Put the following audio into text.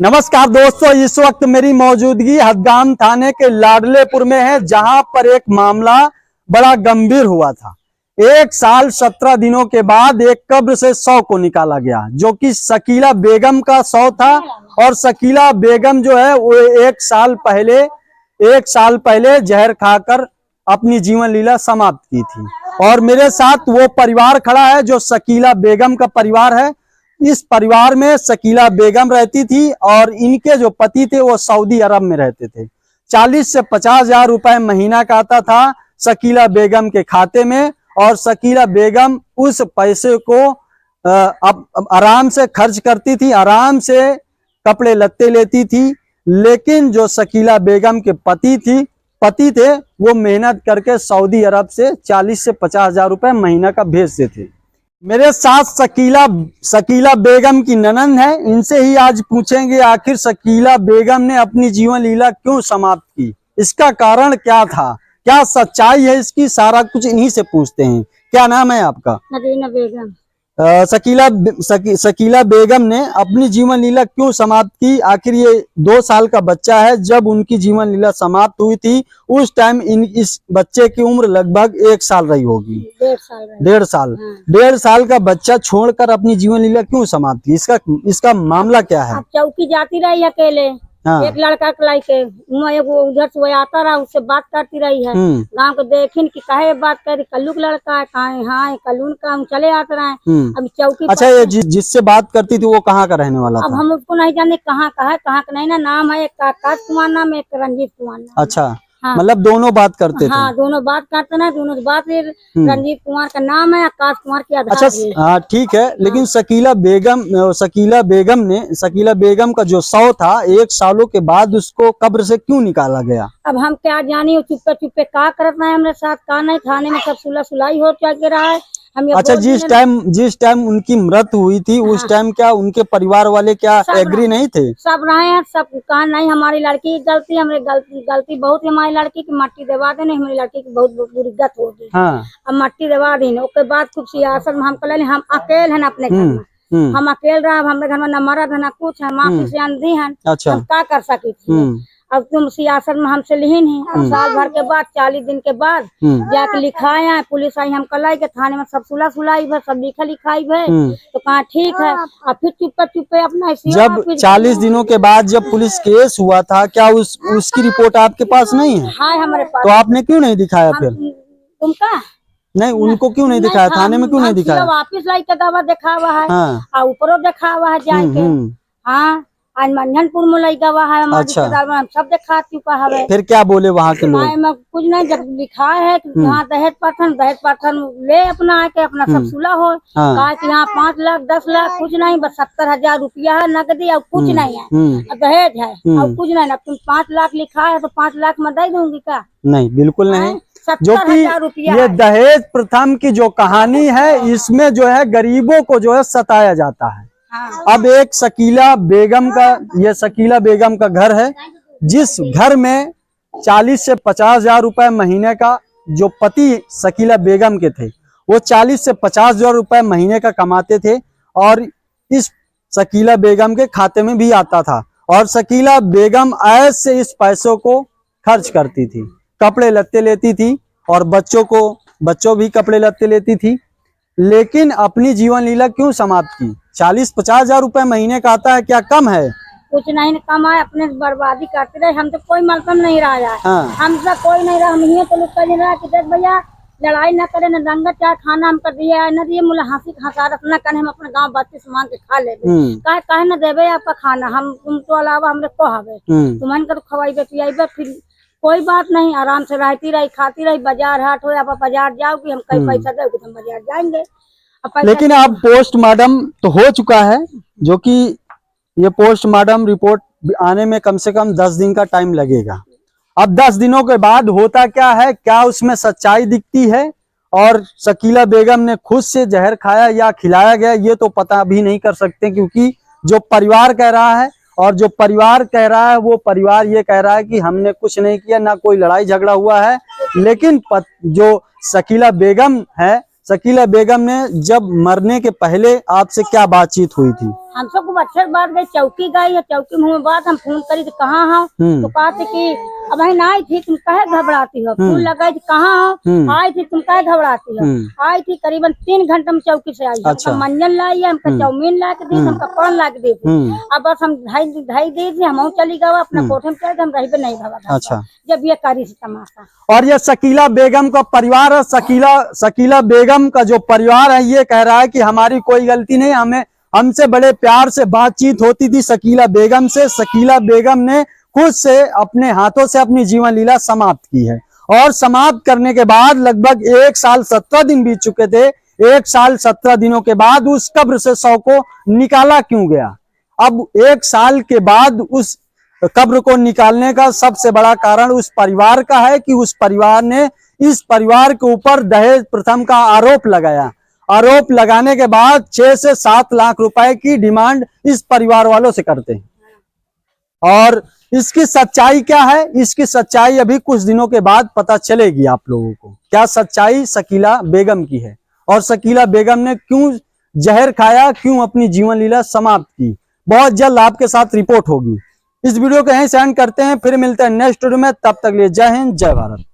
नमस्कार दोस्तों, इस वक्त मेरी मौजूदगी हदगाम थाने के लाडलेपुर में है, जहां पर एक मामला बड़ा गंभीर हुआ था। 1 साल 17 दिनों के बाद एक कब्र से शव को निकाला गया, जो कि शकीला बेगम का शव था। और शकीला बेगम जो है वो 1 साल पहले जहर खाकर अपनी जीवन लीला समाप्त की थी। और मेरे साथ वो परिवार खड़ा है जो शकीला बेगम का परिवार है। इस परिवार में शकीला बेगम रहती थी और इनके जो पति थे वो सऊदी अरब में रहते थे। 40 से 50 हजार रुपए महीना का आता था शकीला बेगम के खाते में, और शकीला बेगम उस पैसे को आराम से खर्च करती थी, आराम से कपड़े लत्ते लेती थी। लेकिन जो शकीला बेगम के पति थे वो मेहनत करके सऊदी अरब से 40 से 50 हजार रुपए महीना का भेजते थे। मेरे साथ शकीला बेगम की ननंद है, इनसे ही आज पूछेंगे आखिर शकीला बेगम ने अपनी जीवन लीला क्यों समाप्त की, इसका कारण क्या था, क्या सच्चाई है इसकी, सारा कुछ इन्हीं से पूछते हैं। क्या नाम है आपका? नगीना बेगम। शकीला बेगम ने अपनी जीवन लीला क्यों समाप्त की? आखिर ये 2 साल का बच्चा है। जब उनकी जीवन लीला समाप्त हुई थी उस टाइम इस बच्चे की उम्र लगभग 1 साल रही होगी। 1.5 साल। हाँ। 1.5 साल का बच्चा छोड़कर अपनी जीवन लीला क्यों समाप्त की? इसका मामला क्या है? चौकी जाती रही अकेले। हाँ। एक लड़का के उधर से वही आता रहा, उससे बात करती रही है। गांव को देखिन कि काहे बात करी, कल्लू का लड़का है, कहा हाँ कल्लू का, हम चले आते रहे। अब चौकी अच्छा, ये जिससे बात करती थी वो कहाँ का रहने वाला अब था? हम उसको नहीं जाने कहाँ का है, कहाँ का नहीं ना। नाम है एक आकाश कुमार, नाम एक रंजीत कुमार नाम। अच्छा। हाँ। मतलब दोनों बात करते थे? हाँ, दोनों बात करते ना, दोनों बात। रंजीत कुमार का नाम है, आकाश कुमार की आधार। अच्छा, हाँ ठीक है। लेकिन शकीला बेगम का जो शव था 1 सालों के बाद उसको कब्र से क्यों निकाला गया? अब हम क्या जानी, चुप्पे चुप्पे का करना है हमारे साथ, का नहीं। थाने में सब सुलह हो क्या रहा है। अच्छा, जिस टाइम उनकी मृत्यु हुई थी उस टाइम क्या उनके परिवार वाले क्या एग्री नहीं थे? सब रहे हैं, सब कहा नहीं हमारी लड़की की गलती, हमारी गलती बहुत है। हमारी लड़की की मट्टी दबा देने, हमारी लड़की की बहुत बुरी गत होगी। हाँ। अब मट्टी दबा दी, उसके बाद खूब सियासत में हम कल हम अकेले हैं अपने घर में। हम अकेले रहा, हमारे घर में न मरद है न कुछ है, माँ से अंधी है। अच्छा। हम क्या कर सकी थी? अब तुम सियासत में हमसे लिहिन ही। अब साल भर के बाद 40 दिन के बाद जाके लिखाए हैं, पुलिस आई, हम कल आई के थाने में सब सुलह सब लिखाई है। तो कहा ठीक है। अब फिर चुप्पे अपना जब 40 दिनों के बाद जब पुलिस केस हुआ था, क्या उसकी रिपोर्ट आपके पास नहीं है? हाँ, हमारे पास। तो आपने क्यों नहीं दिखाया फिर? तुमका नहीं, उनको क्यों नहीं दिखाया? थाने में क्यों नहीं दिखाया? वापिस लाई का दावा देखा हुआ है। हाँ। ऊपरों देखा हुआ है जाके। हाँ, आज मंझनपुर में लगा हुआ है हमारे रिश्तेदार में, हम सब दिखा चुका है। फिर क्या बोले वहाँ के लोग? मैं कुछ नहीं, जब लिखा है कि यहाँ दहेज पाठन ले अपना आके अपना सब सुलह हो। कहा कि यहाँ 5 लाख 10 लाख कुछ नहीं, बस 70 हजार रुपया है नकदी और कुछ नहीं है, दहेज है और कुछ नहीं। तुम 5 लाख लिखा है तो 5 लाख में दे दूंगी क्या? नहीं, बिल्कुल नहीं। जो कि ये दहेज प्रथम की जो कहानी है, इसमें जो है गरीबों को जो है सताया जाता है। अब एक शकीला बेगम का घर है, जिस घर में 40 से 50 हजार रुपए महीने का जो पति शकीला बेगम के थे वो 40 से 50 हजार रुपए महीने का कमाते थे, और इस शकीला बेगम के खाते में भी आता था। और शकीला बेगम ऐसे इस पैसों को खर्च करती थी, कपड़े लत्ते लेती थी, और बच्चों भी कपड़े लत्ते लेती थी। लेकिन अपनी जीवन लीला क्यों समाप्त की? 40-50 हजार रुपए महीने का आता है, क्या कम है? कुछ नहीं कम है, अपने बर्बादी करते रहे। हम तो कोई मतलब नहीं रहा है। हाँ। हमसे कोई नहीं रहा, हम ये तो लोग नहीं रहा कि देख भैया लड़ाई न करे, न दंगा, चाहे खाना हम कर दिया न दिए, मुला हंसारत न करे, हम अपने गाँव बच्चे से मांग के खा ले। काहे न देवे आपका खाना, हम तुम तो अलावा हमने को हवे तुम्हारे का तो खवाइबे पियाइबे, फिर कोई बात नहीं, आराम से रहती रही, खाती रही। बाजार हाट हो, आप बाजार जाओगी, हम कई पैसा दोगे तो हम बाजार जाएंगे। लेकिन अब पोस्टमार्टम तो हो चुका है, जो कि ये पोस्टमार्टम रिपोर्ट आने में कम से कम 10 दिन का टाइम लगेगा। अब 10 दिनों के बाद होता क्या है, क्या उसमें सच्चाई दिखती है और शकीला बेगम ने खुद से जहर खाया या खिलाया गया, ये तो पता अभी नहीं कर सकते, क्योंकि जो परिवार कह रहा है और जो परिवार कह रहा है वो परिवार ये कह रहा है कि हमने कुछ नहीं किया, ना कोई लड़ाई झगड़ा हुआ है। लेकिन जो शकीला बेगम है शकीला बेगम ने जब मरने के पहले आपसे क्या बातचीत हुई थी? हमसे खूब अच्छे बात गई, चौकी गई है, चौकी में बात हम फोन करी तो कहाँ हो, तो कहते कि अब आई आई थी, तुम कहे घबराती हो, फोन लगाई थी कहाँ हो, आई थी तुम कहे घबराती हो, आई थी करीबन 3 घंटे में चौकी से आई। अच्छा। हमका मंजन लाई है, हमका चाउमीन ला के दी, हमका पान ला के दी थी। अब बस हम ढाई दी थी, हम चली गए अपना कोठे में चले, हम रही पे नहीं भगा। अच्छा। जब ये करी से तमाशा। और ये शकीला बेगम का परिवार है, शकीला बेगम का जो परिवार है ये कह रहा है कि हमारी कोई गलती नहीं, हमसे बड़े प्यार से बातचीत होती थी शकीला बेगम से। शकीला बेगम ने खुद से अपने हाथों से अपनी जीवन लीला समाप्त की है, और समाप्त करने के बाद लगभग 1 साल 17 दिन बीत चुके थे। 1 साल 17 दिनों के बाद उस कब्र से शव को निकाला क्यों गया? अब 1 साल के बाद उस कब्र को निकालने का सबसे बड़ा कारण उस परिवार का है कि उस परिवार ने इस परिवार के ऊपर दहेज प्रथम का आरोप लगाया। आरोप लगाने के बाद 6 से 7 लाख रुपए की डिमांड इस परिवार वालों से करते हैं। और इसकी सच्चाई क्या है? इसकी सच्चाई अभी कुछ दिनों के बाद पता चलेगी आप लोगों को, क्या सच्चाई शकीला बेगम की है और शकीला बेगम ने क्यों जहर खाया, क्यों अपनी जीवन लीला समाप्त की। बहुत जल्द आपके साथ रिपोर्ट होगी। इस वीडियो को यहीं से एंड करते हैं, फिर मिलते हैं नेक्स्ट वीडियो में। तब तक लिए जय हिंद, जय भारत।